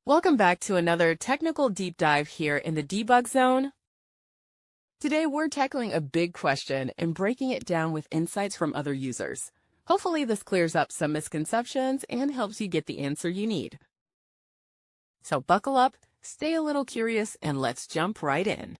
Welcome back to another technical deep dive here in the debug zone. Today we're tackling a big question and breaking it down with insights from other users. Hopefully this clears up some misconceptions and helps you get the answer you need. So buckle up, stay a little curious, and let's jump right in.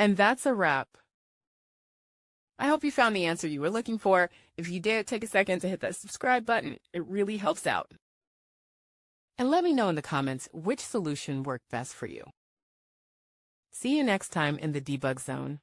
And that's a wrap. I hope you found the answer you were looking for. If you did, take a second to hit that subscribe button. It really helps out. And let me know in the comments which solution worked best for you. See you next time in the debug zone.